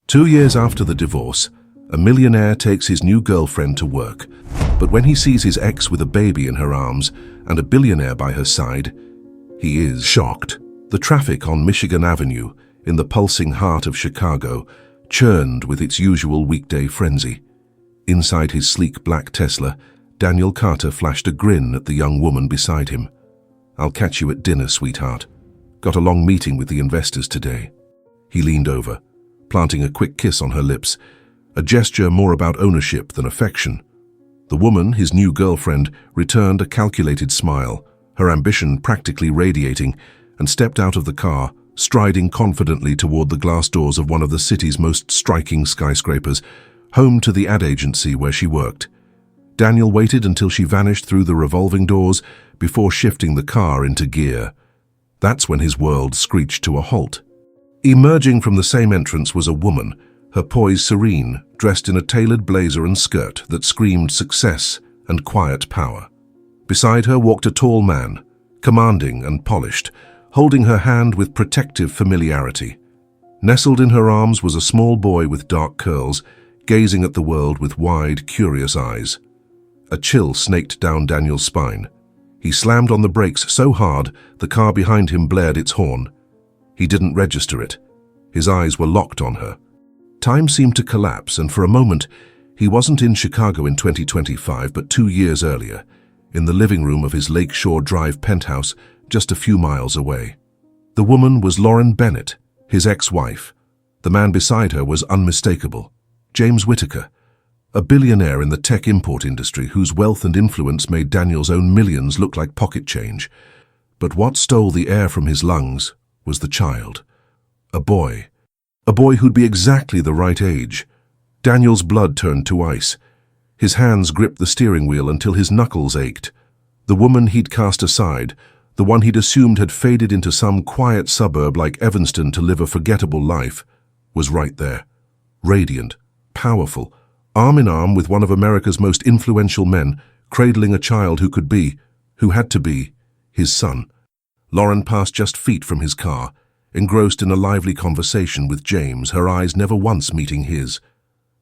2 years after the divorce, a millionaire takes his new girlfriend to work, but when he sees his ex with a baby in her arms and a billionaire by her side, he is shocked. The traffic on Michigan Avenue, in the pulsing heart of Chicago, churned with its usual weekday frenzy. Inside his sleek black Tesla, Daniel Carter flashed a grin at the young woman beside him. "I'll catch you at dinner, sweetheart. Got a long meeting with the investors today." He leaned over, planting a quick kiss on her lips, a gesture more about ownership than affection. The woman, his new girlfriend, returned a calculated smile, her ambition practically radiating, and stepped out of the car, striding confidently toward the glass doors of one of the city's most striking skyscrapers, home to the ad agency where she worked. Daniel waited until she vanished through the revolving doors before shifting the car into gear. That's when his world screeched to a halt. Emerging from the same entrance was a woman, her poise serene, dressed in a tailored blazer and skirt that screamed success and quiet power. Beside her walked a tall man, commanding and polished, holding her hand with protective familiarity. Nestled in her arms was a small boy with dark curls, gazing at the world with wide, curious eyes. A chill snaked down Daniel's spine. He slammed on the brakes so hard the car behind him blared its horn. He didn't register it. His eyes were locked on her. Time seemed to collapse, and for a moment, he wasn't in Chicago in 2025, but 2 years earlier, in the living room of his Lakeshore Drive penthouse, just a few miles away. The woman was Lauren Bennett, his ex-wife. The man beside her was unmistakable. James Whitaker, a billionaire in the tech import industry whose wealth and influence made Daniel's own millions look like pocket change. But what stole the air from his lungs was the child. A boy who'd be exactly the right age. Daniel's blood turned to ice. His hands gripped the steering wheel until his knuckles ached. The woman he'd cast aside, the one he'd assumed had faded into some quiet suburb like Evanston to live a forgettable life, was right there, radiant, powerful, arm in arm with one of America's most influential men, cradling a child who had to be, his son. Lauren passed just feet from his car, engrossed in a lively conversation with James, her eyes never once meeting his.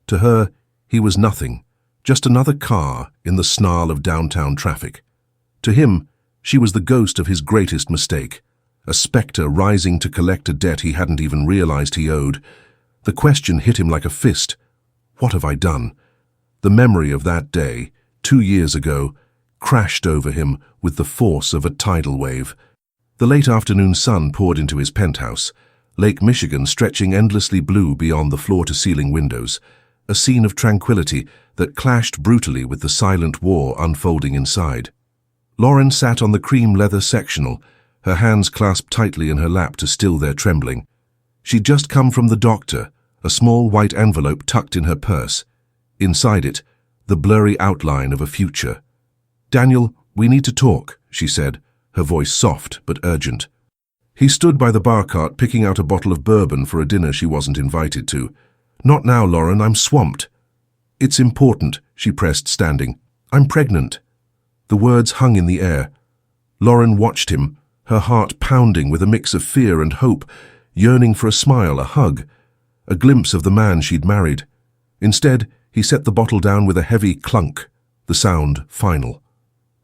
To her, he was nothing, just another car in the snarl of downtown traffic. To him, she was the ghost of his greatest mistake, a specter rising to collect a debt he hadn't even realized he owed. The question hit him like a fist. What have I done? The memory of that day, 2 years ago, crashed over him with the force of a tidal wave. The late afternoon sun poured into his penthouse, Lake Michigan stretching endlessly blue beyond the floor-to-ceiling windows, a scene of tranquility that clashed brutally with the silent war unfolding inside. Lauren sat on the cream leather sectional, her hands clasped tightly in her lap to still their trembling. She'd just come from the doctor, a small white envelope tucked in her purse. Inside it, the blurry outline of a future. "Daniel, we need to talk," she said, her voice soft but urgent. He stood by the bar cart picking out a bottle of bourbon for a dinner she wasn't invited to. "Not now, Lauren, I'm swamped." "It's important," she pressed, standing. "I'm pregnant." The words hung in the air. Lauren watched him, her heart pounding with a mix of fear and hope, yearning for a smile, a hug, a glimpse of the man she'd married. Instead, he set the bottle down with a heavy clunk, the sound final.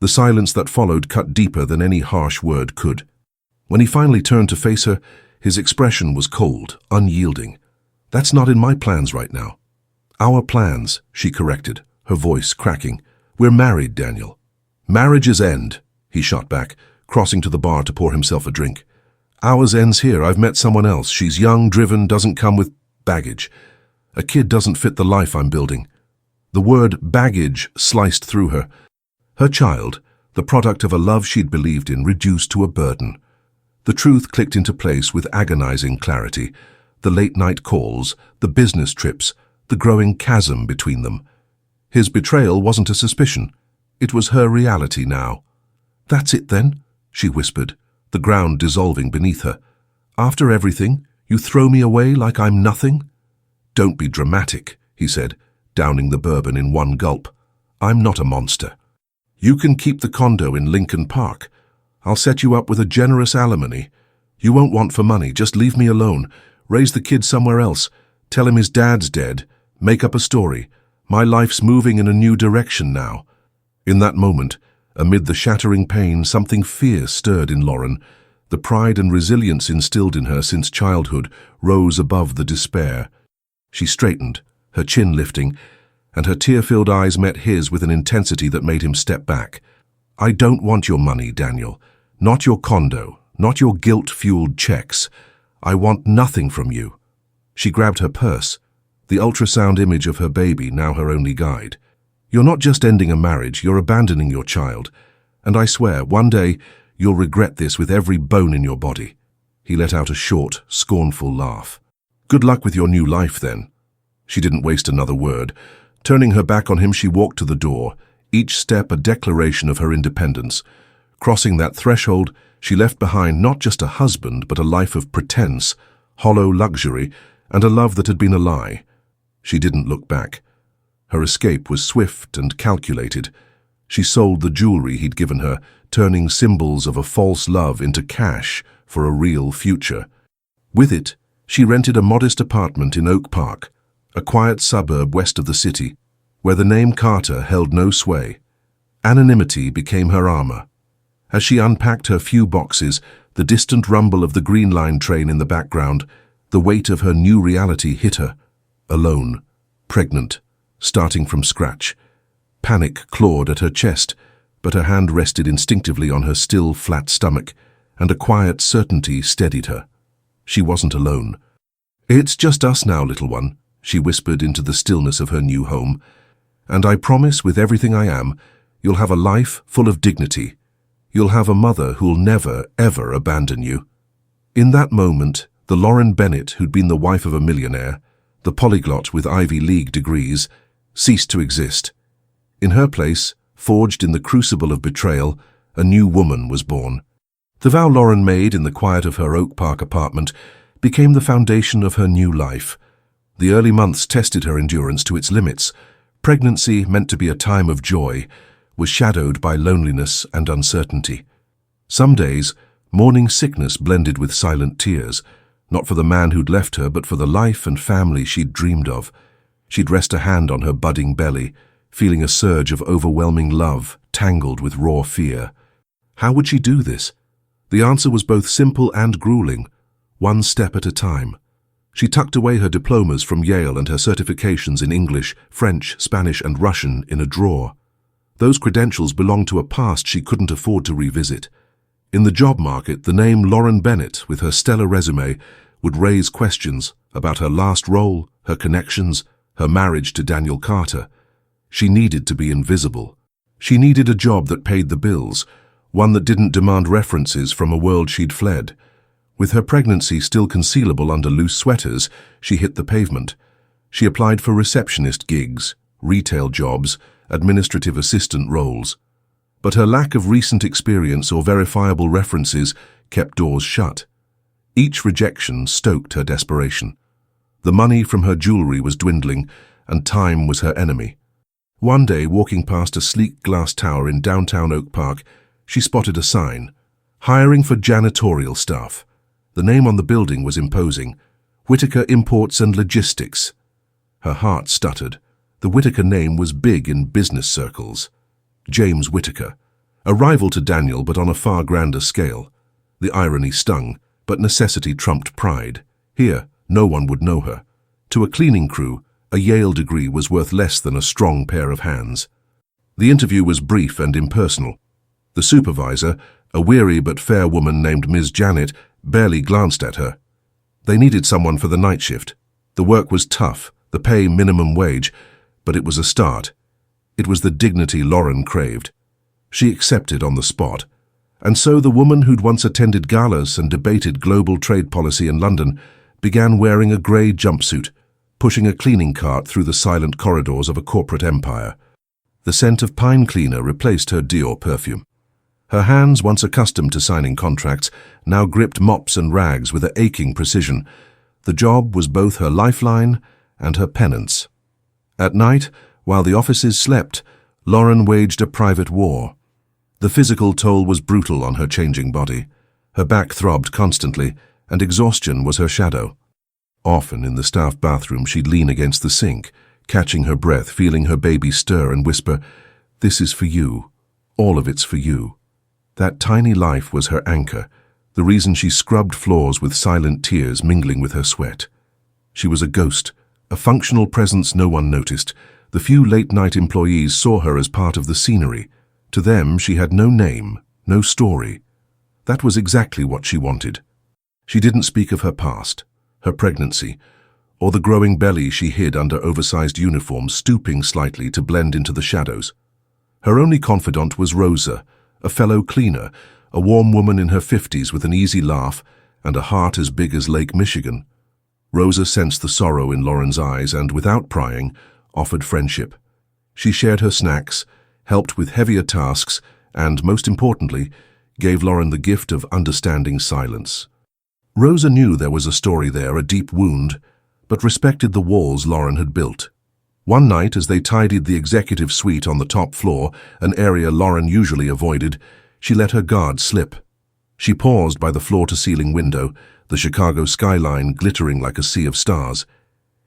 The silence that followed cut deeper than any harsh word could. When he finally turned to face her, his expression was cold, unyielding. "That's not in my plans right now." "Our plans," she corrected, her voice cracking. "We're married, Daniel." "Marriages end," he shot back, crossing to the bar to pour himself a drink. "Ours ends here. I've met someone else. She's young, driven, doesn't come with baggage. A kid doesn't fit the life I'm building." The word baggage sliced through her. Her child, the product of a love she'd believed in, reduced to a burden. The truth clicked into place with agonizing clarity. The late-night calls, the business trips, the growing chasm between them. His betrayal wasn't a suspicion. It was her reality now. "That's it then," she whispered, the ground dissolving beneath her. "After everything, you throw me away like I'm nothing?" "Don't be dramatic," he said, downing the bourbon in one gulp. "I'm not a monster. You can keep the condo in Lincoln Park. I'll set you up with a generous alimony. You won't want for money, just leave me alone. Raise the kids somewhere else. Tell him his dad's dead. Make up a story. My life's moving in a new direction now. In that moment, amid the shattering pain, something fierce stirred in Lauren. The pride and resilience instilled in her since childhood rose above the despair. She straightened, her chin lifting, and her tear-filled eyes met his with an intensity that made him step back. I don't want your money, Daniel. Not your condo, not your guilt-fueled checks. I want nothing from you. She grabbed her purse, the ultrasound image of her baby, now her only guide. You're not just ending a marriage, you're abandoning your child. And I swear, one day, you'll regret this with every bone in your body. He let out a short, scornful laugh. Good luck with your new life, then. She didn't waste another word. Turning her back on him, she walked to the door, each step a declaration of her independence. Crossing that threshold, she left behind not just a husband, but a life of pretense, hollow luxury, and a love that had been a lie. She didn't look back. Her escape was swift and calculated. She sold the jewelry he'd given her, turning symbols of a false love into cash for a real future. With it, she rented a modest apartment in Oak Park, a quiet suburb west of the city, where the name Carter held no sway. Anonymity became her armor. As she unpacked her few boxes, the distant rumble of the Green Line train in the background, the weight of her new reality hit her. Alone, pregnant, starting from scratch. Panic clawed at her chest, but her hand rested instinctively on her still, flat stomach, and a quiet certainty steadied her. She wasn't alone. It's just us now, little one, she whispered into the stillness of her new home. And I promise, with everything I am, you'll have a life full of dignity. You'll have a mother who'll never, ever abandon you. In that moment, the Lauren Bennett who'd been the wife of a millionaire, the polyglot with Ivy League degrees, ceased to exist. In her place, forged in the crucible of betrayal, a new woman was born. The vow Lauren made in the quiet of her Oak Park apartment became the foundation of her new life. The early months tested her endurance to its limits. Pregnancy, meant to be a time of joy, was shadowed by loneliness and uncertainty. Some days, morning sickness blended with silent tears, not for the man who'd left her, but for the life and family she'd dreamed of. She'd rest a hand on her budding belly, feeling a surge of overwhelming love, tangled with raw fear. How would she do this? The answer was both simple and grueling, one step at a time. She tucked away her diplomas from Yale and her certifications in English, French, Spanish, and Russian in a drawer. Those credentials belonged to a past she couldn't afford to revisit. In the job market, the name Lauren Bennett, with her stellar resume, would raise questions about her last role, her connections, her marriage to Daniel Carter. She needed to be invisible. She needed a job that paid the bills, one that didn't demand references from a world she'd fled. With her pregnancy still concealable under loose sweaters, she hit the pavement. She applied for receptionist gigs, retail jobs, administrative assistant roles. But her lack of recent experience or verifiable references kept doors shut. Each rejection stoked her desperation. The money from her jewelry was dwindling, and time was her enemy. One day, walking past a sleek glass tower in downtown Oak Park, she spotted a sign, hiring for janitorial staff. The name on the building was imposing, Whitaker Imports and Logistics. Her heart stuttered. The Whitaker name was big in business circles. James Whitaker, a rival to Daniel but on a far grander scale. The irony stung, but necessity trumped pride. Here, no one would know her. To a cleaning crew, a Yale degree was worth less than a strong pair of hands. The interview was brief and impersonal. The supervisor, a weary but fair woman named Ms. Janet, barely glanced at her. They needed someone for the night shift. The work was tough, the pay minimum wage, but it was a start. It was the dignity Lauren craved. She accepted on the spot. And so the woman who'd once attended galas and debated global trade policy in London began wearing a grey jumpsuit, pushing a cleaning cart through the silent corridors of a corporate empire. The scent of pine cleaner replaced her Dior perfume. Her hands, once accustomed to signing contracts, now gripped mops and rags with an aching precision. The job was both her lifeline and her penance. At night, while the offices slept, Lauren waged a private war. The physical toll was brutal on her changing body. Her back throbbed constantly, and exhaustion was her shadow. Often in the staff bathroom she'd lean against the sink, catching her breath, feeling her baby stir and whisper, "This is for you. All of it's for you." That tiny life was her anchor, the reason she scrubbed floors with silent tears mingling with her sweat. She was a ghost, a functional presence no one noticed. The few late-night employees saw her as part of the scenery. To them, she had no name, no story. That was exactly what she wanted. She didn't speak of her past, her pregnancy, or the growing belly she hid under oversized uniforms, stooping slightly to blend into the shadows. Her only confidant was Rosa, a fellow cleaner, a warm woman in her 50s with an easy laugh and a heart as big as Lake Michigan. Rosa sensed the sorrow in Lauren's eyes and, without prying, offered friendship. She shared her snacks, helped with heavier tasks, and, most importantly, gave Lauren the gift of understanding silence. Rosa knew there was a story there, a deep wound, but respected the walls Lauren had built. One night, as they tidied the executive suite on the top floor, an area Lauren usually avoided, she let her guard slip. She paused by the floor-to-ceiling window, the Chicago skyline glittering like a sea of stars.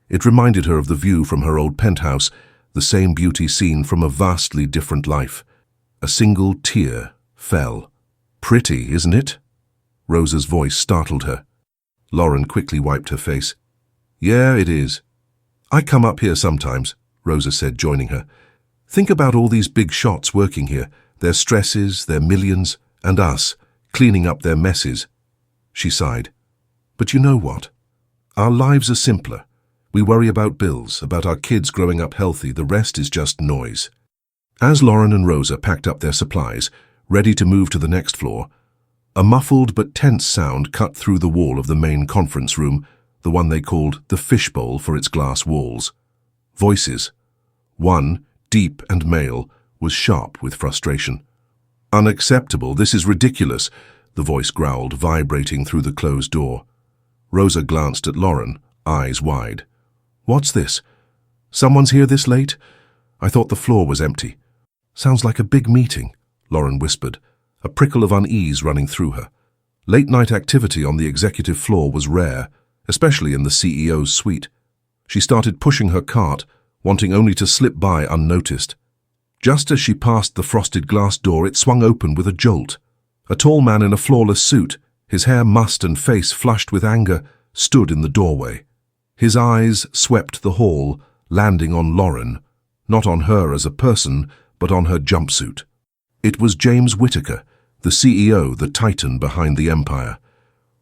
It reminded her of the view from her old penthouse, the same beauty seen from a vastly different life. A single tear fell. "Pretty, isn't it?" Rosa's voice startled her. Lauren quickly wiped her face. "Yeah, it is. I come up here sometimes," Rosa said, joining her. "Think about all these big shots working here, their stresses, their millions, and us, cleaning up their messes." She sighed. "But you know what? Our lives are simpler. We worry about bills, about our kids growing up healthy. The rest is just noise." As Lauren and Rosa packed up their supplies, ready to move to the next floor, a muffled but tense sound cut through the wall of the main conference room, the one they called the fishbowl for its glass walls. Voices. One, deep and male, was sharp with frustration. "Unacceptable, this is ridiculous," the voice growled, vibrating through the closed door. Rosa glanced at Lauren, eyes wide. "What's this? Someone's here this late? I thought the floor was empty." "Sounds like a big meeting," Lauren whispered, a prickle of unease running through her. Late-night activity on the executive floor was rare, especially in the CEO's suite. She started pushing her cart, wanting only to slip by unnoticed. Just as she passed the frosted glass door, it swung open with a jolt. A tall man in a flawless suit, his hair mussed and face flushed with anger, stood in the doorway. His eyes swept the hall, landing on Lauren, not on her as a person, but on her jumpsuit. It was James Whittaker, the CEO, the titan behind the empire.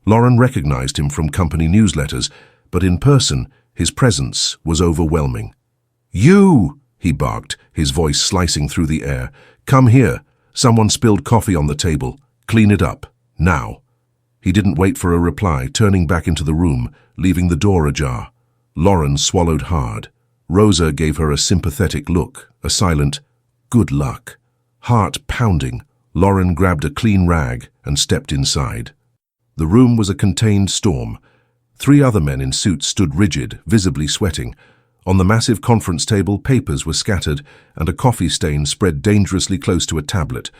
Lauren recognized him from company newsletters, but in person, his presence was overwhelming. "You!" he barked, his voice slicing through the air. "Come here. Someone spilled coffee on the table. Clean it up. Now." He didn't wait for a reply, turning back into the room, leaving the door ajar. Lauren swallowed hard. Rosa gave her a sympathetic look, a silent, "Good luck." Heart pounding, Lauren grabbed a clean rag and stepped inside. The room was a contained storm. 3 other men in suits stood rigid, visibly sweating. On the massive conference table, papers were scattered, and a coffee stain spread dangerously close to a tablet.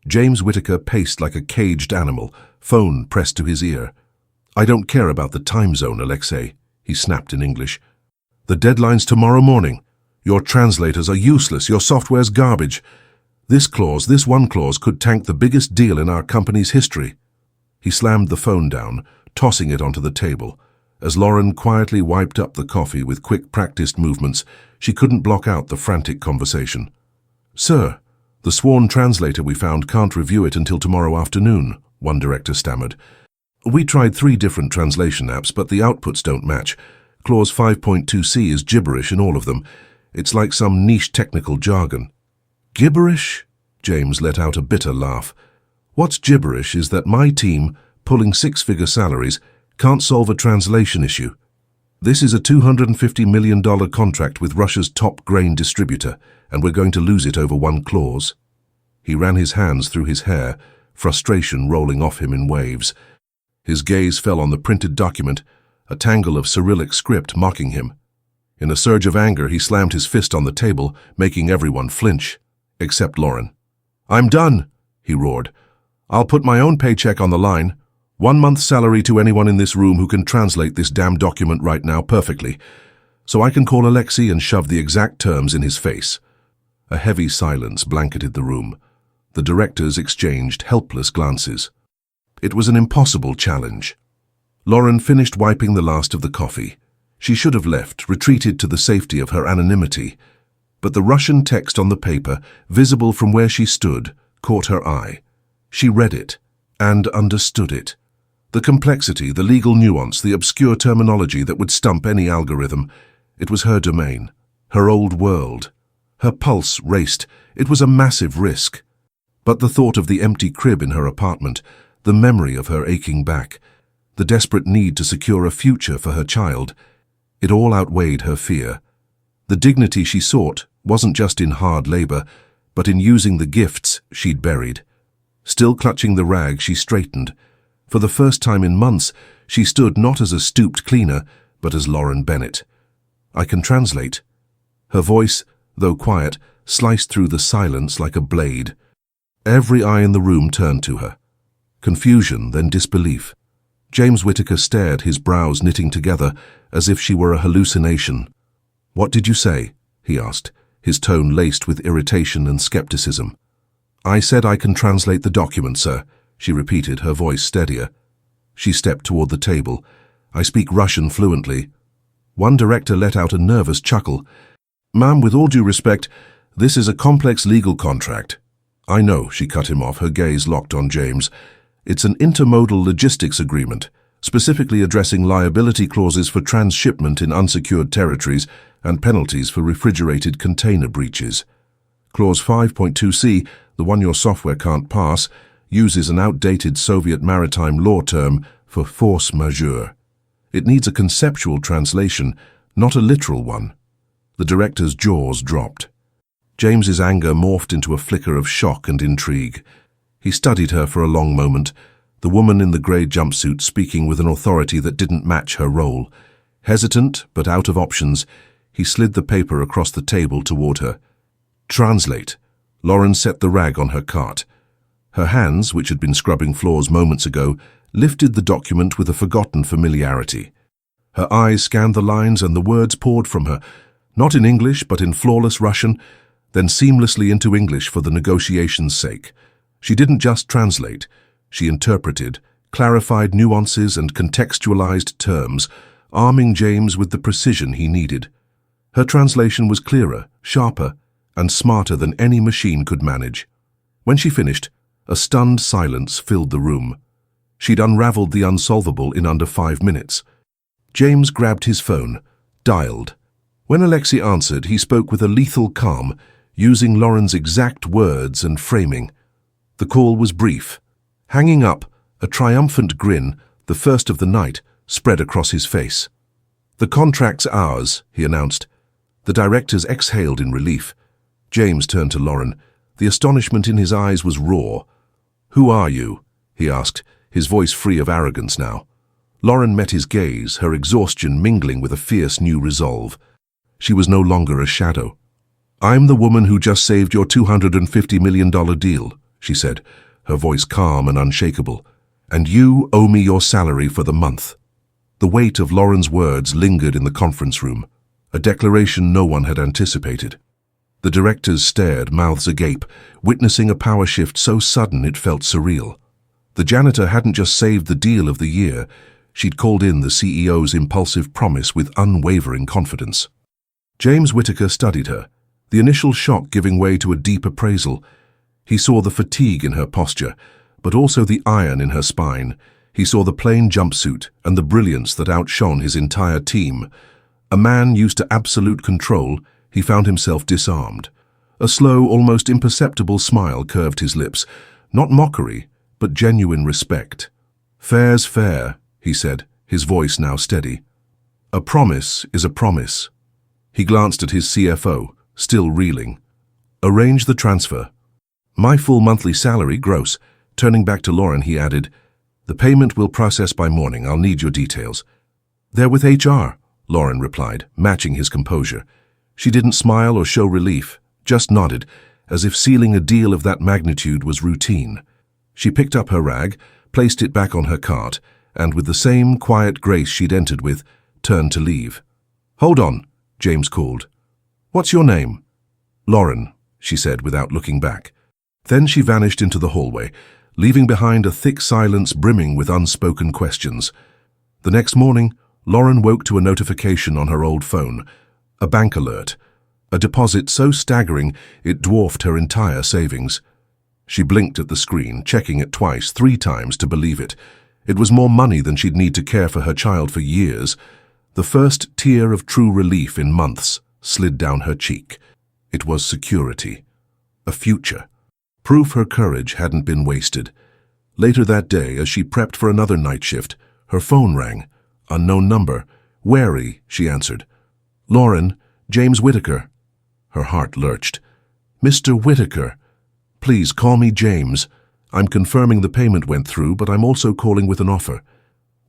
James Whittaker paced like a caged animal, phone pressed to his ear. "I don't care about the time zone, Alexei," he snapped in English. "The deadline's tomorrow morning. Your translators are useless, your software's garbage. This one clause could tank the biggest deal in our company's history." He slammed the phone down, tossing it onto the table. As Lauren quietly wiped up the coffee with quick practiced movements, she couldn't block out the frantic conversation. "Sir, the sworn translator we found can't review it until tomorrow afternoon," one director stammered. "We tried 3 different translation apps, but the outputs don't match. Clause 5.2c is gibberish in all of them. It's like some niche technical jargon." "Gibberish?" James let out a bitter laugh. "What's gibberish is that my team, pulling 6-figure salaries, can't solve a translation issue. This is a $250 million contract with Russia's top grain distributor, and we're going to lose it over 1 clause." He ran his hands through his hair, frustration rolling off him in waves. His gaze fell on the printed document, a tangle of Cyrillic script mocking him. In a surge of anger, he slammed his fist on the table, making everyone flinch, except Lauren. "I'm done," he roared. "I'll put my own paycheck on the line. 1 month's salary to anyone in this room who can translate this damn document right now perfectly, so I can call Alexei and shove the exact terms in his face. A heavy silence blanketed the room. The directors exchanged helpless glances. It was an impossible challenge. Lauren finished wiping the last of the coffee. She should have left, retreated to the safety of her anonymity. But the Russian text on the paper, visible from where she stood, caught her eye. She read it and understood it. The complexity, the legal nuance, the obscure terminology that would stump any algorithm. It was her domain, her old world. Her pulse raced. It was a massive risk. But the thought of the empty crib in her apartment, the memory of her aching back, the desperate need to secure a future for her child, it all outweighed her fear. The dignity she sought wasn't just in hard labor, but in using the gifts she'd buried. Still clutching the rag, she straightened. For the first time in months, she stood not as a stooped cleaner, but as Lauren Bennett. "I can translate." Her voice, though quiet, sliced through the silence like a blade. Every eye in the room turned to her. Confusion, then disbelief. James Whittaker stared, his brows knitting together, as if she were a hallucination. "What did you say?" he asked, his tone laced with irritation and skepticism. "I said I can translate the document, sir," she repeated, her voice steadier. She stepped toward the table. "I speak Russian fluently." One director let out a nervous chuckle. "Ma'am, with all due respect, this is a complex legal contract." "I know," she cut him off, her gaze locked on James. "It's an intermodal logistics agreement, specifically addressing liability clauses for transshipment in unsecured territories and penalties for refrigerated container breaches. Clause 5.2c, the one your software can't pass, uses an outdated Soviet maritime law term for force majeure. It needs a conceptual translation, not a literal one." The director's jaws dropped. James's anger morphed into a flicker of shock and intrigue. He studied her for a long moment, the woman in the grey jumpsuit speaking with an authority that didn't match her role. Hesitant, but out of options, he slid the paper across the table toward her. "Translate." Lauren set the rag on her cart. Her hands, which had been scrubbing floors moments ago, lifted the document with a forgotten familiarity. Her eyes scanned the lines and the words poured from her, not in English but in flawless Russian, then seamlessly into English for the negotiation's sake. She didn't just translate, she interpreted, clarified nuances and contextualized terms, arming James with the precision he needed. Her translation was clearer, sharper, and smarter than any machine could manage. When she finished, a stunned silence filled the room. She'd unraveled the unsolvable in under 5 minutes. James grabbed his phone, dialed. When Alexei answered, he spoke with a lethal calm, using Lauren's exact words and framing. The call was brief. Hanging up, a triumphant grin, the first of the night, spread across his face. "The contract's ours," he announced. The directors exhaled in relief. James turned to Lauren. The astonishment in his eyes was raw. "Who are you?" he asked, his voice free of arrogance now. Lauren met his gaze, her exhaustion mingling with a fierce new resolve. She was no longer a shadow. "I'm the woman who just saved your $250 million deal," she said, her voice calm and unshakable. "And you owe me your salary for the month." The weight of Lauren's words lingered in the conference room, a declaration no one had anticipated. The directors stared, mouths agape, witnessing a power shift so sudden it felt surreal. The janitor hadn't just saved the deal of the year, she'd called in the CEO's impulsive promise with unwavering confidence. James Whittaker studied her, the initial shock giving way to a deep appraisal. He saw the fatigue in her posture, but also the iron in her spine. He saw the plain jumpsuit and the brilliance that outshone his entire team. A man used to absolute control, he found himself disarmed. A slow, almost imperceptible smile curved his lips, not mockery, but genuine respect. "Fair's fair," he said, his voice now steady. "A promise is a promise." He glanced at his CFO, still reeling. "Arrange the transfer." "My full monthly salary, gross." Turning back to Lauren, he added, "The payment will process by morning. I'll need your details." "They're with HR," Lauren replied, matching his composure. She didn't smile or show relief, just nodded, as if sealing a deal of that magnitude was routine. She picked up her rag, placed it back on her cart, and with the same quiet grace she'd entered with, turned to leave. "Hold on," James called. "What's your name?" "Lauren," she said without looking back. Then she vanished into the hallway, leaving behind a thick silence brimming with unspoken questions. The next morning, Lauren woke to a notification on her old phone, a bank alert, a deposit so staggering it dwarfed her entire savings. She blinked at the screen, checking it twice, 3 times to believe it. It was more money than she'd need to care for her child for years. The first tear of true relief in months slid down her cheek. It was security, a future. Proof her courage hadn't been wasted. Later that day, as she prepped for another night shift, her phone rang. Unknown number. "Wary," she answered. "Lauren, James Whitaker." Her heart lurched. "Mr. Whitaker, please call me James. I'm confirming the payment went through, but I'm also calling with an offer.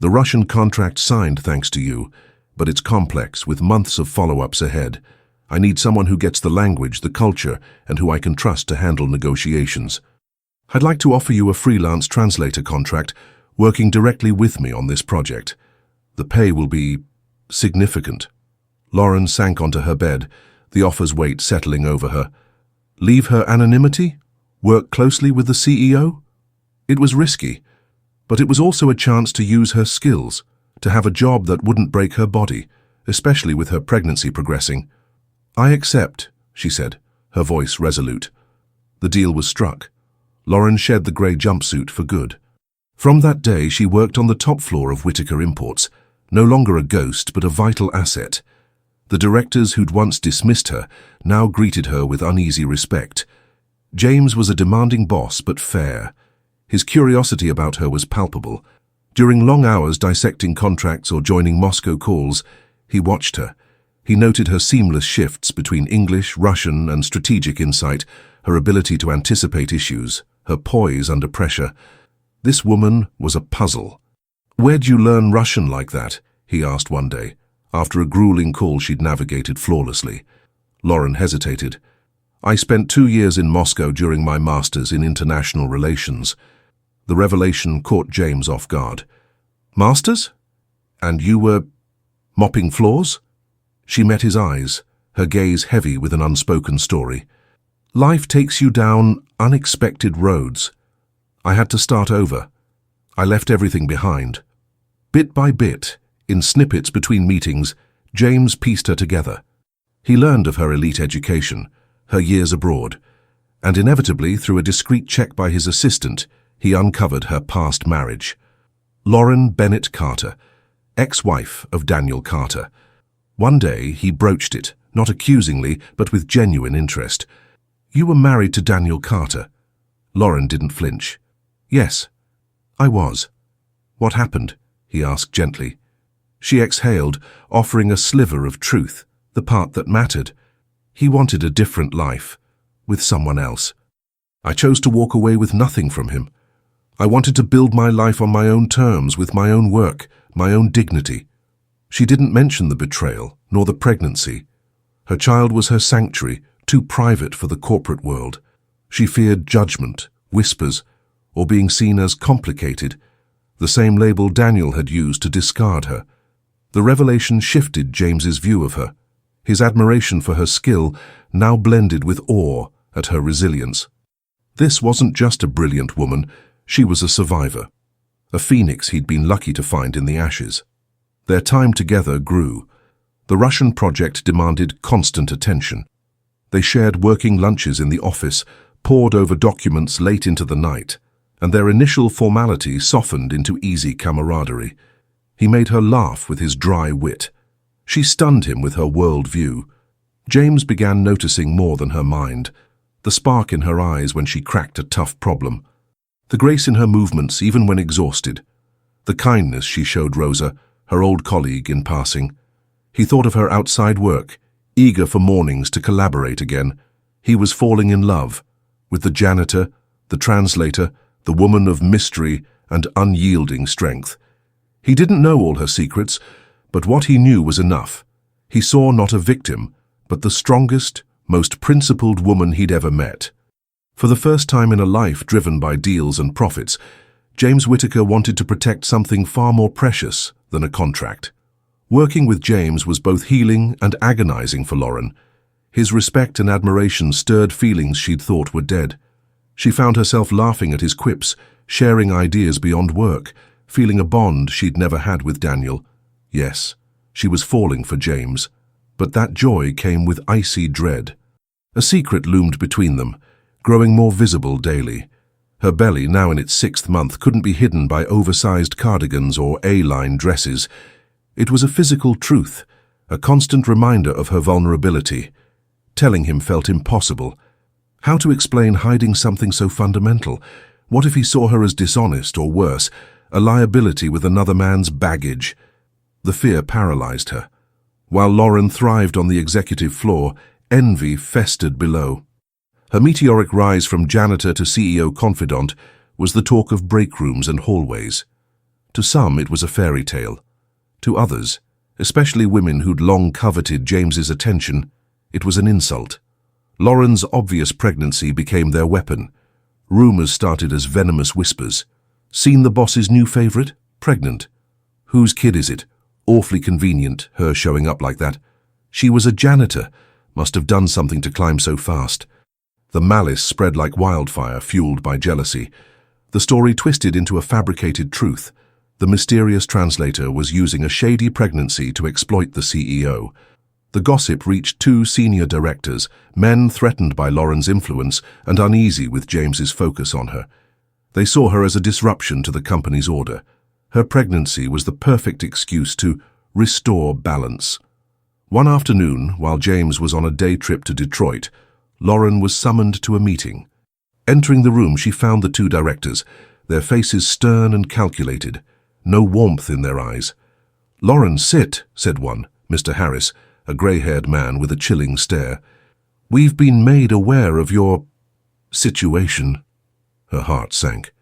The Russian contract signed thanks to you, but it's complex with months of follow-ups ahead. I need someone who gets the language, the culture, and who I can trust to handle negotiations. I'd like to offer you a freelance translator contract, working directly with me on this project. The pay will be significant." Lauren sank onto her bed, the offer's weight settling over her. Leave her anonymity? Work closely with the CEO? It was risky, but it was also a chance to use her skills, to have a job that wouldn't break her body, especially with her pregnancy progressing. "I accept," she said, her voice resolute. The deal was struck. Lauren shed the grey jumpsuit for good. From that day, she worked on the top floor of Whitaker Imports, no longer a ghost but a vital asset. The directors who'd once dismissed her now greeted her with uneasy respect. James was a demanding boss but fair. His curiosity about her was palpable. During long hours dissecting contracts or joining Moscow calls, he watched her. He noted her seamless shifts between English, Russian, and strategic insight, her ability to anticipate issues, her poise under pressure. This woman was a puzzle. "Where'd you learn Russian like that?" he asked one day, after a grueling call she'd navigated flawlessly. Lauren hesitated. "I spent 2 years in Moscow during my master's in international relations." The revelation caught James off guard. "Masters? And you were mopping floors?" She met his eyes, her gaze heavy with an unspoken story. "Life takes you down unexpected roads. I had to start over. I left everything behind." Bit by bit, in snippets between meetings, James pieced her together. He learned of her elite education, her years abroad, and inevitably, through a discreet check by his assistant, he uncovered her past marriage. Lauren Bennett Carter, ex-wife of Daniel Carter. One day, he broached it, not accusingly, but with genuine interest. "You were married to Daniel Carter." Lauren didn't flinch. "Yes, I was." "What happened?" he asked gently. She exhaled, offering a sliver of truth, the part that mattered. "He wanted a different life, with someone else. I chose to walk away with nothing from him. I wanted to build my life on my own terms, with my own work, my own dignity." She didn't mention the betrayal, nor the pregnancy. Her child was her sanctuary, too private for the corporate world. She feared judgment, whispers, or being seen as complicated, the same label Daniel had used to discard her. The revelation shifted James's view of her. His admiration for her skill now blended with awe at her resilience. This wasn't just a brilliant woman, she was a survivor. A phoenix he'd been lucky to find in the ashes. Their time together grew. The Russian project demanded constant attention. They shared working lunches in the office, pored over documents late into the night, and their initial formality softened into easy camaraderie. He made her laugh with his dry wit. She stunned him with her world view. James began noticing more than her mind, the spark in her eyes when she cracked a tough problem, the grace in her movements even when exhausted, the kindness she showed Rosa, her old colleague, in passing. He thought of her outside work, eager for mornings to collaborate again. He was falling in love with the janitor, the translator, the woman of mystery and unyielding strength. He didn't know all her secrets, but what he knew was enough. He saw not a victim, but the strongest, most principled woman he'd ever met. For the first time in a life driven by deals and profits, James Whittaker wanted to protect something far more precious than a contract. Working with James was both healing and agonizing for Lauren. His respect and admiration stirred feelings she'd thought were dead. She found herself laughing at his quips, sharing ideas beyond work, feeling a bond she'd never had with Daniel. Yes, she was falling for James, but that joy came with icy dread. A secret loomed between them, growing more visible daily. Her belly, now in its 6th month, couldn't be hidden by oversized cardigans or A-line dresses. It was a physical truth, a constant reminder of her vulnerability. Telling him felt impossible. How to explain hiding something so fundamental? What if he saw her as dishonest, or worse, a liability with another man's baggage? The fear paralyzed her. While Lauren thrived on the executive floor, envy festered below. Her meteoric rise from janitor to CEO confidant was the talk of break rooms and hallways. To some, it was a fairy tale. To others, especially women who'd long coveted James's attention, it was an insult. Lauren's obvious pregnancy became their weapon. Rumors started as venomous whispers. Seen the boss's new favorite? Pregnant. Whose kid is it? Awfully convenient, her showing up like that. She was a janitor. Must have done something to climb so fast. The malice spread like wildfire, fueled by jealousy. The story twisted into a fabricated truth. The mysterious translator was using a shady pregnancy to exploit the CEO. The gossip reached 2 senior directors, men threatened by Lauren's influence and uneasy with James's focus on her. They saw her as a disruption to the company's order. Her pregnancy was the perfect excuse to restore balance. One afternoon, while James was on a day trip to Detroit, Lauren was summoned to a meeting. Entering the room, she found the 2 directors, their faces stern and calculated, no warmth in their eyes. "Lauren, sit," said one, Mr. Harris, a grey-haired man with a chilling stare. "We've been made aware of your situation." Her heart sank.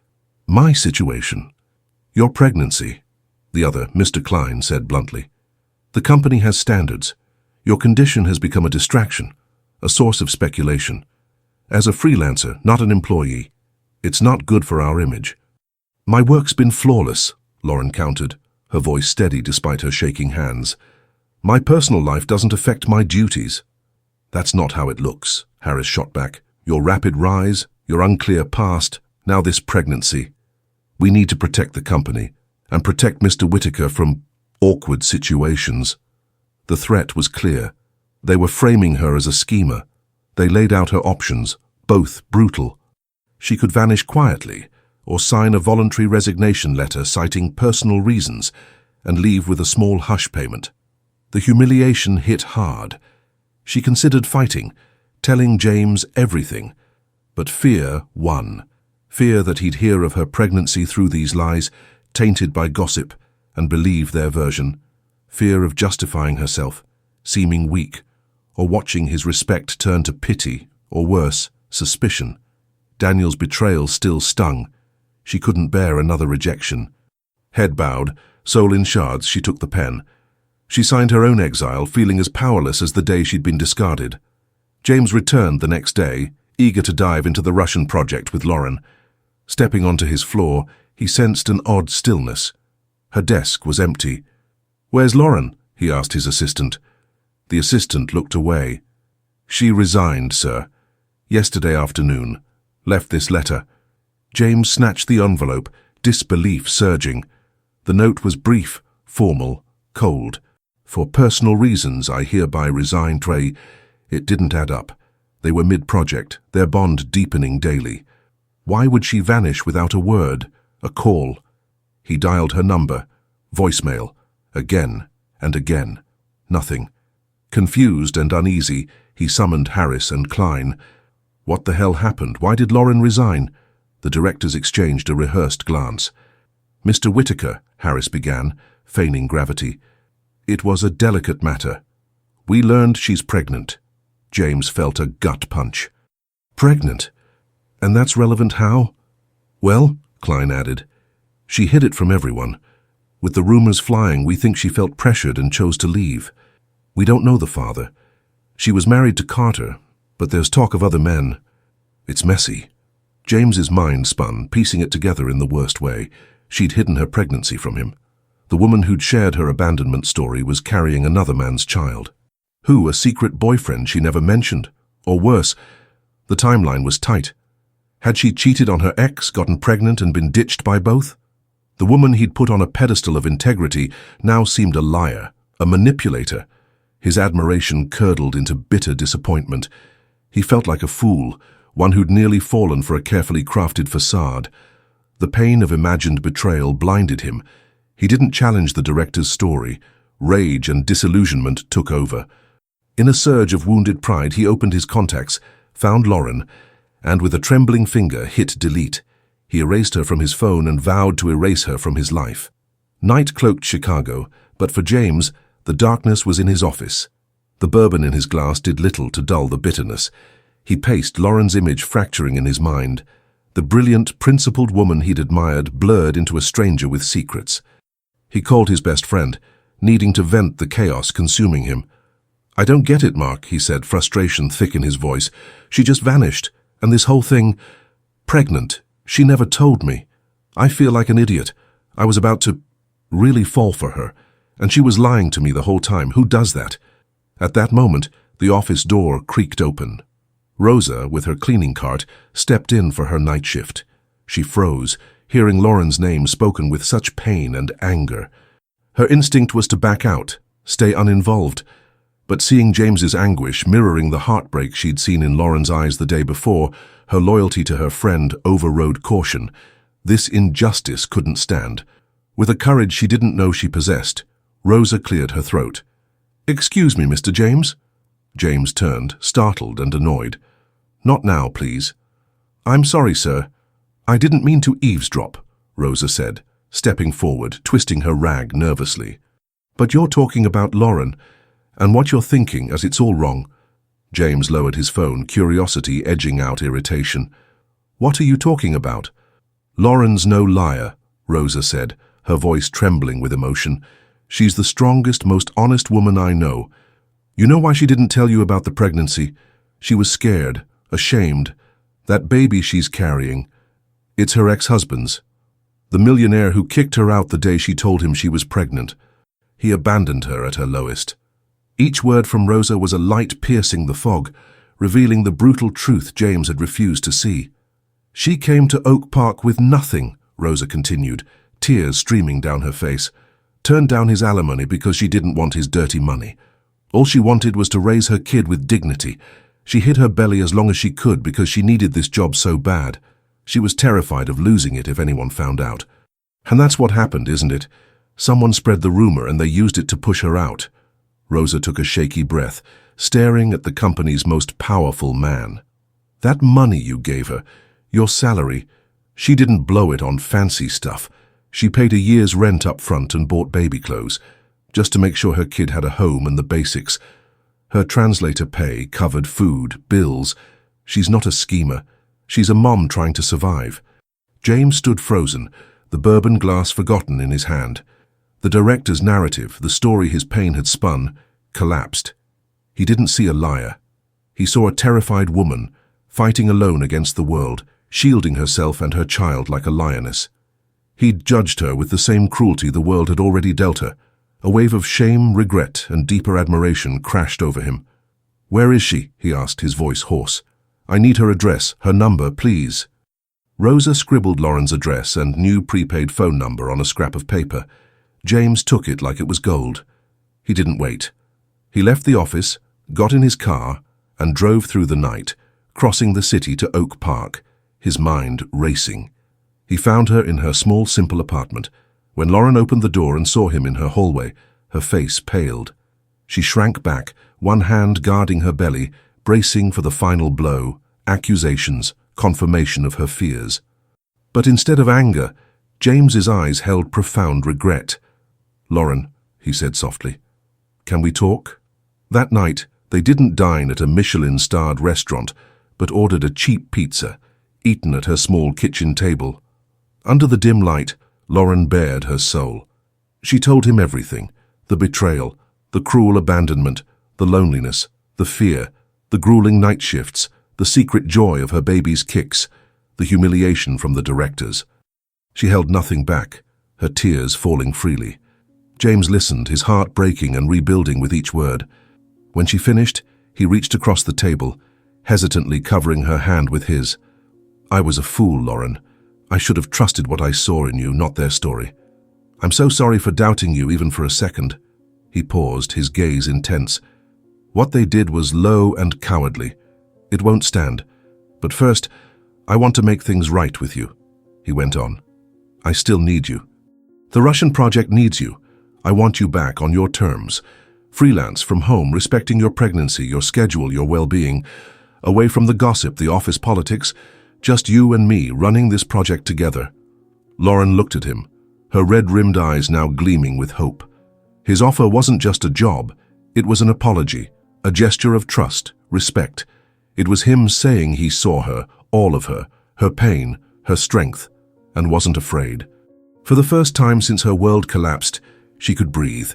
"My situation?" "Your pregnancy," the other, Mr. Klein, said bluntly. "The company has standards. Your condition has become a distraction, a source of speculation. As a freelancer, not an employee, it's not good for our image." "My work's been flawless," Lauren countered, her voice steady despite her shaking hands. "My personal life doesn't affect my duties." "That's not how it looks," Harris shot back. "Your rapid rise, your unclear past, now this pregnancy. We need to protect the company and protect Mr. Whittaker from awkward situations." The threat was clear. They were framing her as a schemer. They laid out her options, both brutal. She could vanish quietly or sign a voluntary resignation letter citing personal reasons and leave with a small hush payment. The humiliation hit hard. She considered fighting, telling James everything. But fear won. Fear that he'd hear of her pregnancy through these lies, tainted by gossip, and believe their version. Fear of justifying herself, seeming weak, or watching his respect turn to pity, or worse, suspicion. Daniel's betrayal still stung. She couldn't bear another rejection. Head bowed, soul in shards, she took the pen. She signed her own exile, feeling as powerless as the day she'd been discarded. James returned the next day, eager to dive into the Russian project with Lauren. Stepping onto his floor, he sensed an odd stillness. Her desk was empty. "Where's Lauren?" he asked his assistant. The assistant looked away. "She resigned, sir. Yesterday afternoon. Left this letter." James snatched the envelope, disbelief surging. The note was brief, formal, cold. "For personal reasons, I hereby resign, Trey." It didn't add up. They were mid-project, their bond deepening daily. Why would she vanish without a word, a call? He dialed her number. Voicemail. Again and again. Nothing. Confused and uneasy, he summoned Harris and Klein. What the hell happened? Why did Lauren resign? The directors exchanged a rehearsed glance. "Mr. Whittaker," Harris began, feigning gravity. "It was a delicate matter. We learned she's pregnant." James felt a gut punch. "Pregnant? And that's relevant how?" "Well," Klein added, "she hid it from everyone. With the rumors flying, we think she felt pressured and chose to leave. We don't know the father. She was married to Carter, but there's talk of other men. It's messy." James's mind spun, piecing it together in the worst way. She'd hidden her pregnancy from him. The woman who'd shared her abandonment story was carrying another man's child. Who, a secret boyfriend she never mentioned? Or worse, the timeline was tight. Had she cheated on her ex, gotten pregnant, and been ditched by both? The woman he'd put on a pedestal of integrity now seemed a liar, a manipulator. His admiration curdled into bitter disappointment. He felt like a fool, one who'd nearly fallen for a carefully crafted facade. The pain of imagined betrayal blinded him. He didn't challenge the director's story. Rage and disillusionment took over. In a surge of wounded pride, he opened his contacts, found Lauren, and with a trembling finger hit delete. He erased her from his phone and vowed to erase her from his life. Night cloaked Chicago, but for James, the darkness was in his office. The bourbon in his glass did little to dull the bitterness. He paced Lauren's image fracturing in his mind. The brilliant, principled woman he'd admired blurred into a stranger with secrets. He called his best friend, needing to vent the chaos consuming him. "I don't get it, Mark," he said, frustration thick in his voice. "She just vanished, and this whole thing... Pregnant. She never told me. I feel like an idiot. I was about to really fall for her, and she was lying to me the whole time. Who does that?" At that moment, the office door creaked open. Rosa, with her cleaning cart, stepped in for her night shift. She froze, hearing Lauren's name spoken with such pain and anger. Her instinct was to back out, stay uninvolved. But seeing James's anguish mirroring the heartbreak she'd seen in Lauren's eyes the day before, her loyalty to her friend overrode caution. This injustice couldn't stand. With a courage she didn't know she possessed, Rosa cleared her throat. "Excuse me, Mr. James?" James turned, startled and annoyed. "Not now, please." "I'm sorry, sir. I didn't mean to eavesdrop," Rosa said, stepping forward, twisting her rag nervously. "But you're talking about Lauren, and what you're thinking, as it's all wrong." James lowered his phone, curiosity edging out irritation. "What are you talking about?" "Lauren's no liar," Rosa said, her voice trembling with emotion. "She's the strongest, most honest woman I know. You know why she didn't tell you about the pregnancy? She was scared, ashamed. That baby she's carrying, it's her ex-husband's. The millionaire who kicked her out the day she told him she was pregnant. He abandoned her at her lowest." Each word from Rosa was a light piercing the fog, revealing the brutal truth James had refused to see. "She came to Oak Park with nothing," Rosa continued, tears streaming down her face. "Turned down his alimony because she didn't want his dirty money. All she wanted was to raise her kid with dignity. She hid her belly as long as she could because she needed this job so bad. She was terrified of losing it if anyone found out. And that's what happened, isn't it? Someone spread the rumor and they used it to push her out." Rosa took a shaky breath, staring at the company's most powerful man. "That money you gave her, your salary, she didn't blow it on fancy stuff. She paid a year's rent up front and bought baby clothes, just to make sure her kid had a home and the basics. Her translator pay covered food, bills. She's not a schemer. She's a mom trying to survive." James stood frozen, the bourbon glass forgotten in his hand. The director's narrative, the story his pain had spun, collapsed. He didn't see a liar. He saw a terrified woman, fighting alone against the world, shielding herself and her child like a lioness. He'd judged her with the same cruelty the world had already dealt her. A wave of shame, regret, and deeper admiration crashed over him. "Where is she?" he asked, his voice hoarse. "I need her address, her number, please." Rosa scribbled Lauren's address and new prepaid phone number on a scrap of paper. James took it like it was gold. He didn't wait. He left the office, got in his car, and drove through the night, crossing the city to Oak Park, his mind racing. He found her in her small, simple apartment. When Lauren opened the door and saw him in her hallway, her face paled. She shrank back, one hand guarding her belly, bracing for the final blow, accusations, confirmation of her fears. But instead of anger, James's eyes held profound regret. "Lauren," he said softly, "can we talk?" That night, they didn't dine at a Michelin-starred restaurant, but ordered a cheap pizza, eaten at her small kitchen table. Under the dim light, Lauren bared her soul. She told him everything: the betrayal, the cruel abandonment, the loneliness, the fear, the grueling night shifts, the secret joy of her baby's kicks. the humiliation from the directors. She held nothing back, her tears falling freely. James listened, his heart breaking and rebuilding with each word. When she finished, he reached across the table, hesitantly covering her hand with his. "I was a fool, Lauren. I should have trusted what I saw in you, not their story. I'm so sorry for doubting you even for a second." He paused, his gaze intense. "What they did was low and cowardly. It won't stand. But first, I want to make things right with you," he went on. "I still need you. The Russian project needs you. I want you back on your terms. Freelance, from home, respecting your pregnancy, your schedule, your well-being. Away from the gossip, the office politics. Just you and me running this project together." Lauren looked at him, her red-rimmed eyes now gleaming with hope. His offer wasn't just a job, it was an apology, a gesture of trust, respect. It was him saying he saw her, all of her pain, her strength, and wasn't afraid. For the first time since her world collapsed, she could breathe.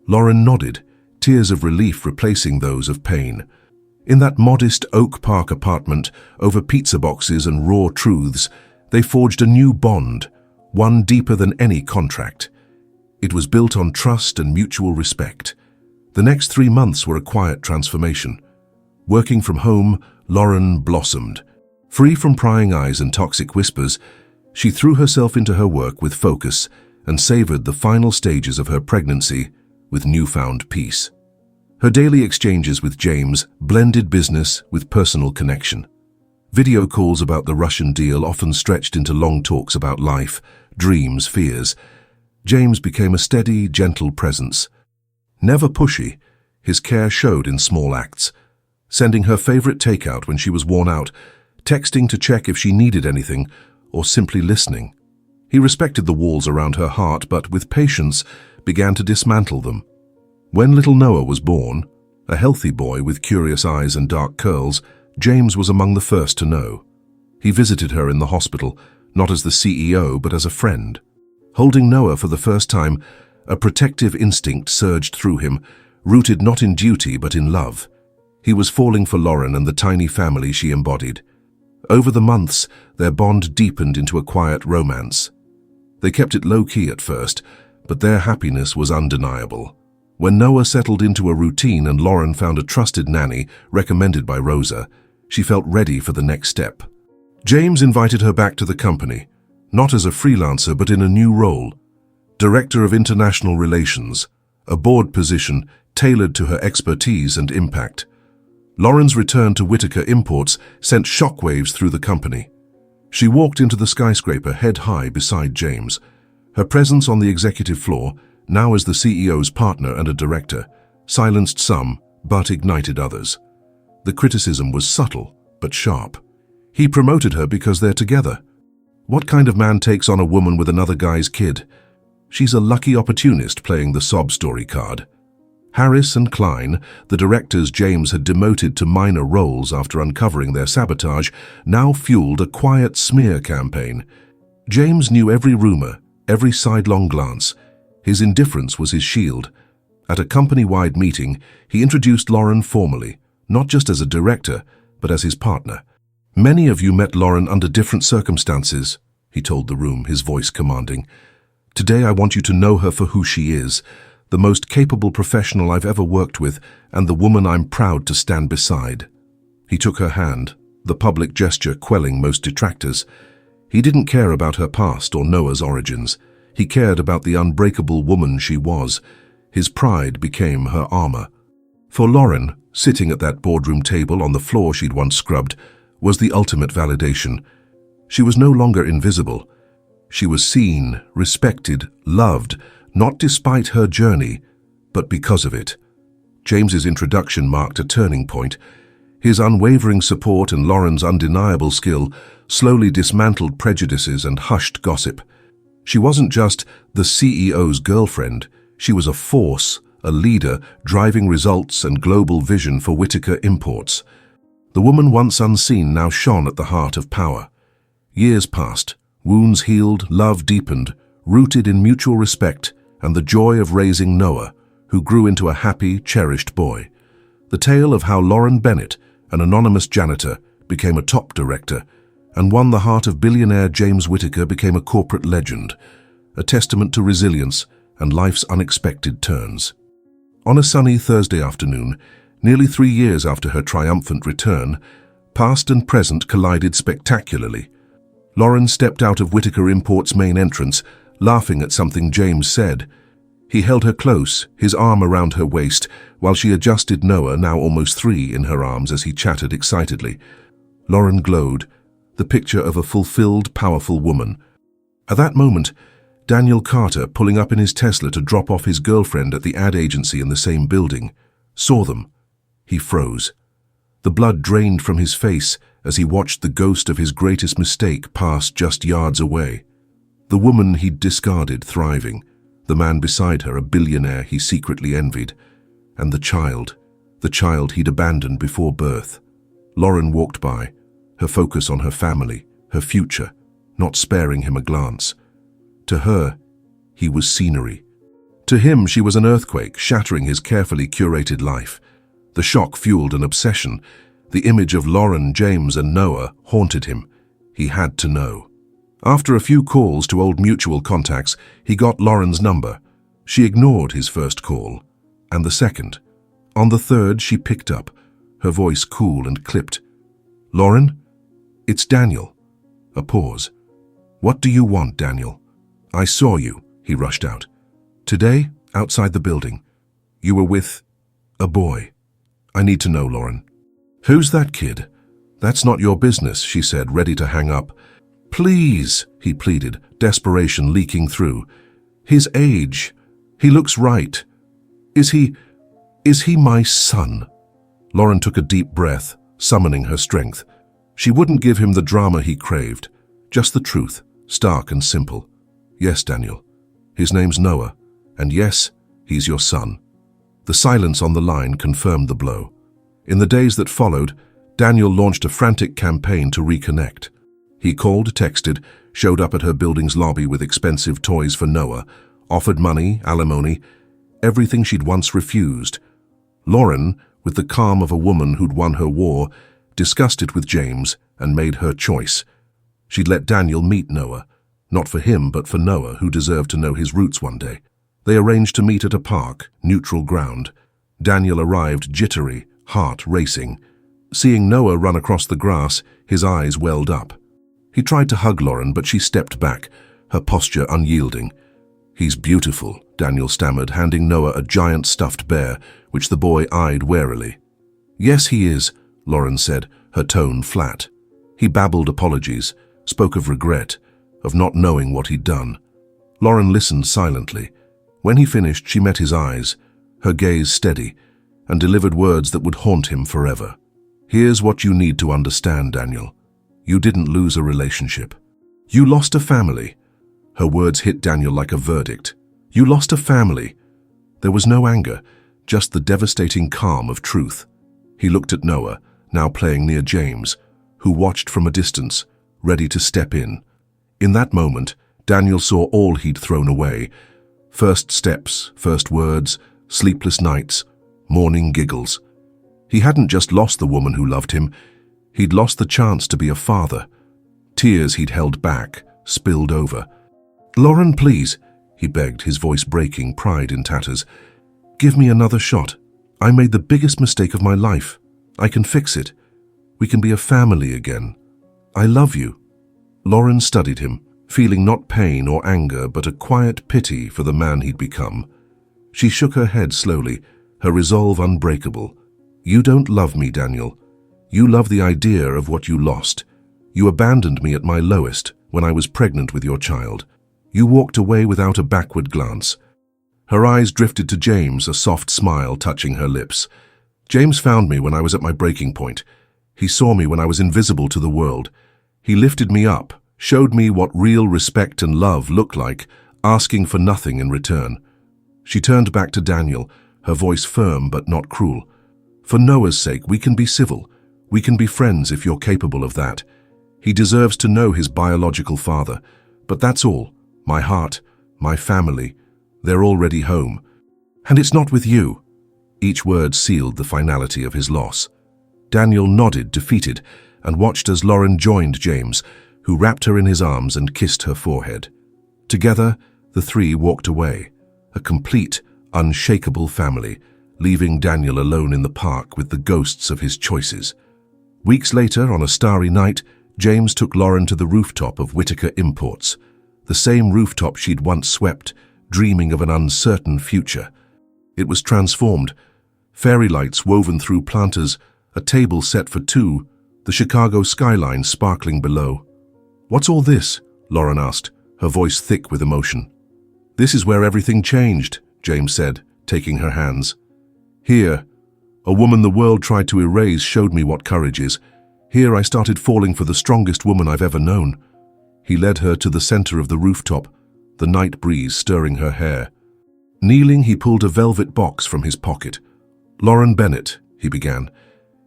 Lauren nodded, tears of relief replacing those of pain. In that modest Oak Park apartment, over pizza boxes and raw truths, they forged a new bond, one deeper than any contract. It was built on trust and mutual respect. The next 3 months were a quiet transformation. Working from home, Lauren blossomed. Free from prying eyes and toxic whispers, she threw herself into her work with focus and savored the final stages of her pregnancy with newfound peace. Her daily exchanges with James blended business with personal connection. Video calls about the Russian deal often stretched into long talks about life, dreams, fears. James became a steady, gentle presence. Never pushy, his care showed in small acts. Sending her favorite takeout when she was worn out, texting to check if she needed anything, or simply listening. He respected the walls around her heart, but with patience began to dismantle them. When little Noah was born, a healthy boy with curious eyes and dark curls, James was among the first to know. He visited her in the hospital, not as the CEO, but as a friend. Holding Noah for the first time, a protective instinct surged through him, rooted not in duty but in love. He was falling for Lauren and the tiny family she embodied. Over the months, their bond deepened into a quiet romance. They kept it low-key at first, but their happiness was undeniable. When Noah settled into a routine and Lauren found a trusted nanny recommended by Rosa, she felt ready for the next step. James invited her back to the company, not as a freelancer but in a new role, Director of International Relations, a board position tailored to her expertise and impact. Lauren's return to Whitaker Imports sent shockwaves through the company. She walked into the skyscraper head high beside James. Her presence on the executive floor, now as the CEO's partner and a director, silenced some but ignited others. The criticism was subtle but sharp. He promoted her because they're together. What kind of man takes on a woman with another guy's kid? She's a lucky opportunist playing the sob story card. Harris and Klein, the directors James had demoted to minor roles after uncovering their sabotage, now fueled a quiet smear campaign. James knew every rumor, every sidelong glance. His indifference was his shield. At a company-wide meeting, he introduced Lauren formally, not just as a director, but as his partner. "Many of you met Lauren under different circumstances," he told the room, his voice commanding. "Today I want you to know her for who she is, the most capable professional I've ever worked with, and the woman I'm proud to stand beside." He took her hand, the public gesture quelling most detractors. He didn't care about her past or Noah's origins. He cared about the unbreakable woman she was. His pride became her armor. For Lauren, sitting at that boardroom table on the floor she'd once scrubbed, was the ultimate validation. She was no longer invisible. She was seen, respected, loved, not despite her journey, but because of it. James's introduction marked a turning point. His unwavering support and Lauren's undeniable skill slowly dismantled prejudices and hushed gossip. She wasn't just the CEO's girlfriend. She was a force, a leader, driving results and global vision for Whitaker Imports. The woman once unseen now shone at the heart of power. Years passed, wounds healed, love deepened, rooted in mutual respect and the joy of raising Noah, who grew into a happy, cherished boy. The tale of how Lauren Bennett, an anonymous janitor, became a top director, and won the heart of billionaire James Whittaker became a corporate legend, a testament to resilience and life's unexpected turns. On a sunny Thursday afternoon, nearly 3 years after her triumphant return, past and present collided spectacularly. Lauren stepped out of Whittaker Import's main entrance, laughing at something James said. He held her close, his arm around her waist, while she adjusted Noah, now almost 3, in her arms as he chattered excitedly. Lauren glowed, the picture of a fulfilled, powerful woman. At that moment, Daniel Carter, pulling up in his Tesla to drop off his girlfriend at the ad agency in the same building, saw them. He froze. The blood drained from his face as he watched the ghost of his greatest mistake pass just yards away. The woman he'd discarded thriving, the man beside her a billionaire he secretly envied, and the child he'd abandoned before birth. Lauren walked by, her focus on her family, her future, not sparing him a glance. To her, he was scenery. To him, she was an earthquake, shattering his carefully curated life. The shock fueled an obsession. The image of Lauren, James, and Noah haunted him. He had to know. After a few calls to old mutual contacts, he got Lauren's number. She ignored his first call, and the second. On the third, she picked up, her voice cool and clipped. "Lauren? It's Daniel." A pause. "What do you want, Daniel?" "I saw you," he rushed out. "Today, outside the building. You were with a boy. I need to know, Lauren." "Who's that kid?" "That's not your business," she said, ready to hang up. "Please," he pleaded, desperation leaking through. "His age. He looks right. Is he my son?" Lauren took a deep breath, summoning her strength. She wouldn't give him the drama he craved, just the truth, stark and simple. "Yes, Daniel. His name's Noah, and yes, he's your son." The silence on the line confirmed the blow. In the days that followed, Daniel launched a frantic campaign to reconnect. He called, texted, showed up at her building's lobby with expensive toys for Noah, offered money, alimony, everything she'd once refused. Lauren, with the calm of a woman who'd won her war, discussed it with James and made her choice. She'd let Daniel meet Noah, not for him but for Noah, who deserved to know his roots one day. They arranged to meet at a park, neutral ground. Daniel arrived jittery, heart racing. Seeing Noah run across the grass, his eyes welled up. He tried to hug Lauren, but she stepped back, her posture unyielding. "He's beautiful," Daniel stammered, handing Noah a giant stuffed bear, which the boy eyed warily. "Yes, he is," Lauren said, her tone flat. He babbled apologies, spoke of regret, of not knowing what he'd done. Lauren listened silently. When he finished, she met his eyes, her gaze steady, and delivered words that would haunt him forever. "Here's what you need to understand, Daniel. You didn't lose a relationship. You lost a family." Her words hit Daniel like a verdict. "You lost a family." There was no anger, just the devastating calm of truth. He looked at Noah, now playing near James, who watched from a distance, ready to step in. In that moment, Daniel saw all he'd thrown away. First steps, first words, sleepless nights, morning giggles. He hadn't just lost the woman who loved him, he'd lost the chance to be a father. Tears he'd held back, spilled over. "Lauren, please," he begged, his voice breaking, pride in tatters. "Give me another shot. I made the biggest mistake of my life. I can fix it. We can be a family again. I love you." Lauren studied him, feeling not pain or anger, but a quiet pity for the man he'd become. She shook her head slowly, her resolve unbreakable. "You don't love me, Daniel. You love the idea of what you lost. You abandoned me at my lowest, when I was pregnant with your child. You walked away without a backward glance." Her eyes drifted to James, a soft smile touching her lips. "James found me when I was at my breaking point. He saw me when I was invisible to the world. He lifted me up, showed me what real respect and love look like, asking for nothing in return." She turned back to Daniel, her voice firm but not cruel. "For Noah's sake, we can be civil. We can be friends if you're capable of that. He deserves to know his biological father. But that's all. My heart, my family, they're already home. And it's not with you." Each word sealed the finality of his loss. Daniel nodded, defeated, and watched as Lauren joined James, who wrapped her in his arms and kissed her forehead. Together, the three walked away, a complete, unshakable family, leaving Daniel alone in the park with the ghosts of his choices. Weeks later, on a starry night, James took Lauren to the rooftop of Whitaker Imports, the same rooftop she'd once swept, dreaming of an uncertain future. It was transformed. Fairy lights woven through planters, a table set for two, the Chicago skyline sparkling below. "What's all this?" Lauren asked, her voice thick with emotion. "This is where everything changed," James said, taking her hands. "Here, a woman the world tried to erase showed me what courage is. Here I started falling for the strongest woman I've ever known." He led her to the center of the rooftop, the night breeze stirring her hair. Kneeling, he pulled a velvet box from his pocket. "Lauren Bennett," he began,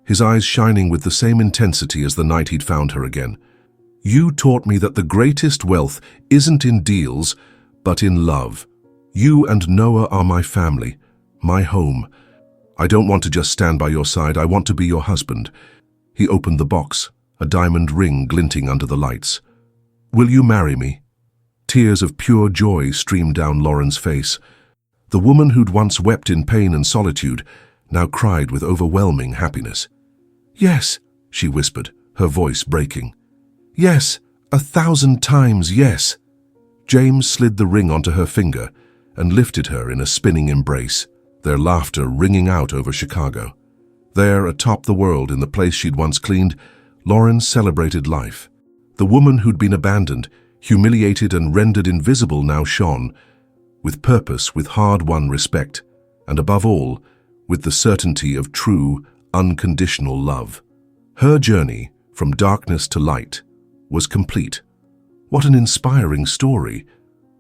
his eyes shining with the same intensity as the night he'd found her again. "You taught me that the greatest wealth isn't in deals, but in love. You and Noah are my family, my home. I don't want to just stand by your side, I want to be your husband." He opened the box, a diamond ring glinting under the lights. "Will you marry me?" Tears of pure joy streamed down Lauren's face. The woman who'd once wept in pain and solitude now cried with overwhelming happiness. "Yes," she whispered, her voice breaking. "Yes, 1,000 times yes." James slid the ring onto her finger and lifted her in a spinning embrace, their laughter ringing out over Chicago. There, atop the world, in the place she'd once cleaned, Lauren celebrated life. The woman who'd been abandoned, humiliated and rendered invisible now shone, with purpose, with hard-won respect, and above all, with the certainty of true, unconditional love. Her journey, from darkness to light, was complete. What an inspiring story.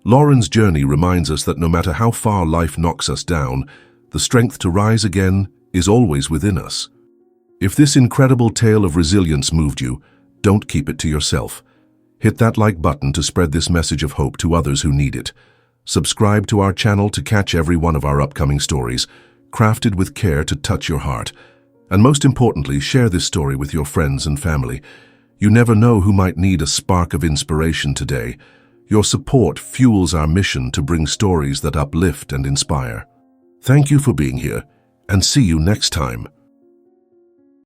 Lauren's journey reminds us that no matter how far life knocks us down, the strength to rise again is always within us. If this incredible tale of resilience moved you, don't keep it to yourself. Hit that like button to spread this message of hope to others who need it. Subscribe to our channel to catch every one of our upcoming stories, crafted with care to touch your heart. And most importantly, share this story with your friends and family. You never know who might need a spark of inspiration today. Your support fuels our mission to bring stories that uplift and inspire. Thank you for being here, and see you next time.